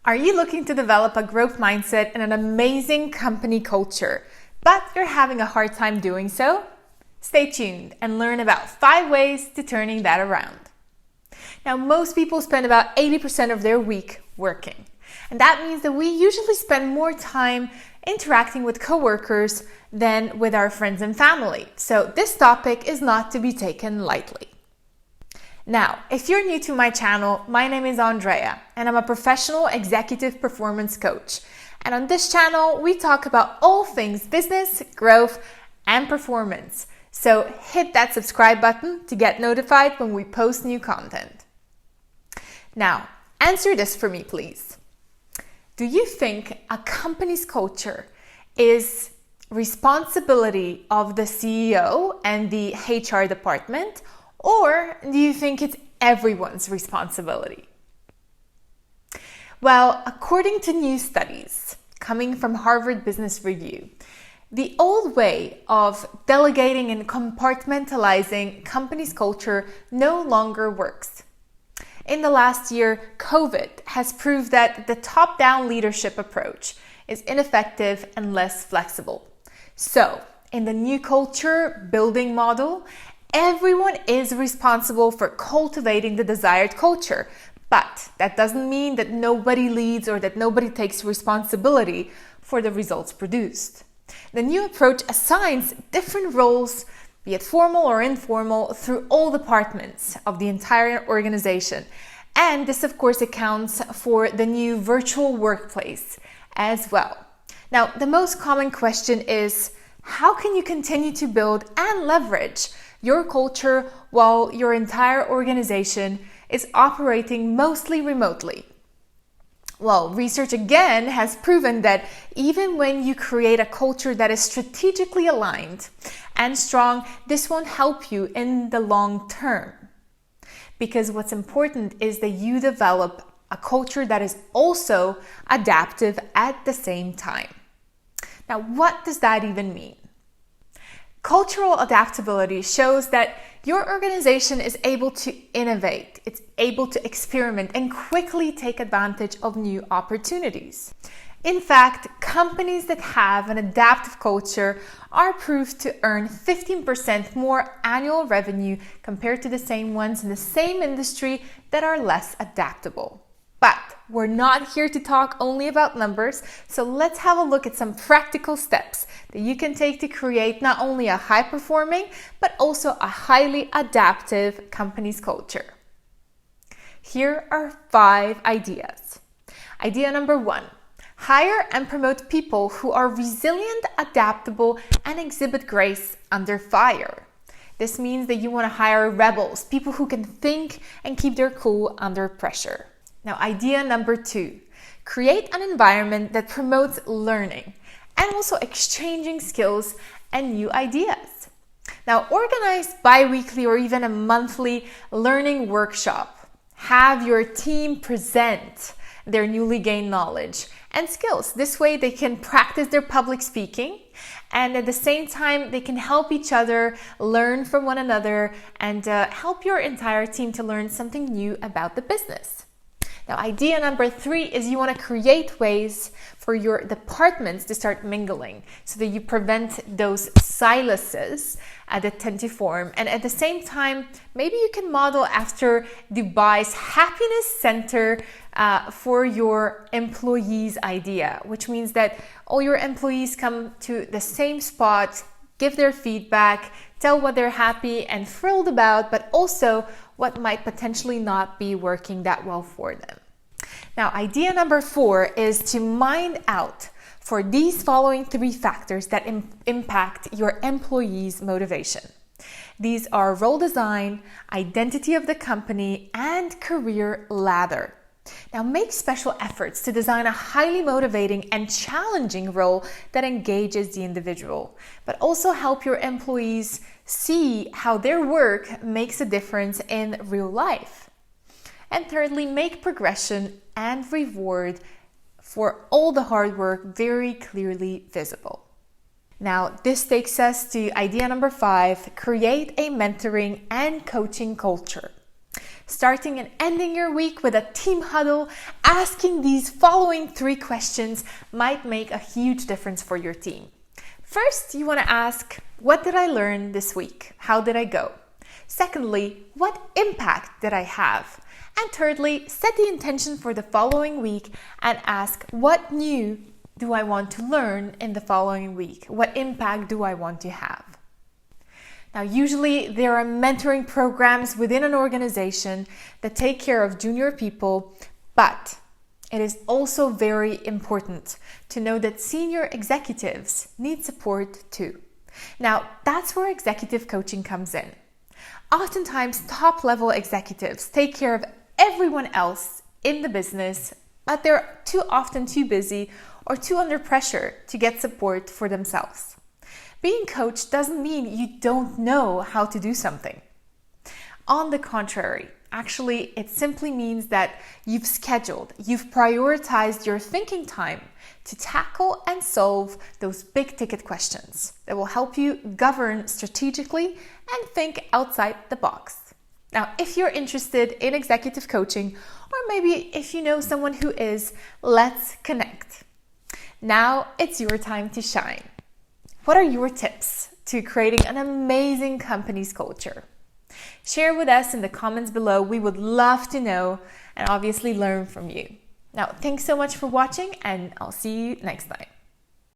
Are you looking to develop a growth mindset and an amazing company culture, but you're having a hard time doing so? Stay tuned and learn about 5 ways to turning that around. Now, most people spend about 80% of their week working. And that means that we usually spend more time interacting with coworkers than with our friends and family. So this topic is not to be taken lightly. Now, if you're new to my channel, my name is Andreja, and I'm a professional executive performance coach. And on this channel, we talk about all things business, growth, and performance. So hit that subscribe button to get notified when we post new content. Now, answer this for me, please. Do you think a company's culture is responsibility of the CEO and the HR department, or do you think it's everyone's responsibility? Well, according to new studies coming from Harvard Business Review, the old way of delegating and compartmentalizing companies' culture no longer works. In the last year, COVID has proved that the top-down leadership approach is ineffective and less flexible. So, in the new culture building model, everyone is responsible for cultivating the desired culture, but that doesn't mean that nobody leads or that nobody takes responsibility for the results produced. The new approach assigns different roles, be it formal or informal, through all departments of the entire organization. And this, of course, accounts for the new virtual workplace as well. Now, the most common question is, how can you continue to build and leverage your culture while your entire organization is operating mostly remotely? Well, research again has proven that even when you create a culture that is strategically aligned and strong, this won't help you in the long term. Because what's important is that you develop a culture that is also adaptive at the same time. Now, what does that even mean? Cultural adaptability shows that your organization is able to innovate, it's able to experiment and quickly take advantage of new opportunities. In fact, companies that have an adaptive culture are proved to earn 15% more annual revenue compared to the same ones in the same industry that are less adaptable. But we're not here to talk only about numbers, so let's have a look at some practical steps that you can take to create not only a high-performing, but also a highly adaptive company's culture. Here are 5 ideas. Idea number 1, hire and promote people who are resilient, adaptable, and exhibit grace under fire. This means that you want to hire rebels, people who can think and keep their cool under pressure. Now, idea number 2, create an environment that promotes learning and also exchanging skills and new ideas. Now, organize bi-weekly or even a monthly learning workshop. Have your team present their newly gained knowledge and skills. This way they can practice their public speaking, and at the same time they can help each other learn from one another and help your entire team to learn something new about the business. Now, idea number 3 is you want to create ways for your departments to start mingling so that you prevent those siluses that tend to form. And at the same time, maybe you can model after Dubai's happiness center for your employees idea, which means that all your employees come to the same spot, give their feedback, tell what they're happy and thrilled about, but also what might potentially not be working that well for them. Now, idea number 4 is to mind out for these following 3 factors that impact your employees' motivation. These are role design, identity of the company, and career ladder. Now, make special efforts to design a highly motivating and challenging role that engages the individual, but also help your employees see how their work makes a difference in real life. And thirdly, make progression and reward for all the hard work very clearly visible. Now, this takes us to idea number 5, create a mentoring and coaching culture. starting and ending your week with a team huddle, asking these following 3 questions might make a huge difference for your team. First, you want to ask, what did I learn this week? How did I go? Secondly, what impact did I have? And thirdly, set the intention for the following week and ask, what new do I want to learn in the following week? What impact do I want to have? Now, usually there are mentoring programs within an organization that take care of junior people, but it is also very important to know that senior executives need support too. Now, that's where executive coaching comes in. Oftentimes, top-level executives take care of everyone else in the business, but they're too often too busy or too under pressure to get support for themselves. Being coached doesn't mean you don't know how to do something. On the contrary, actually, it simply means that you've prioritized your thinking time to tackle and solve those big ticket questions that will help you govern strategically and think outside the box. Now, if you're interested in executive coaching, or maybe if you know someone who is, let's connect. Now it's your time to shine. What are your tips to creating an amazing company's culture? Share with us in the comments below. We would love to know and obviously learn from you. Now, thanks so much for watching, and I'll see you next time.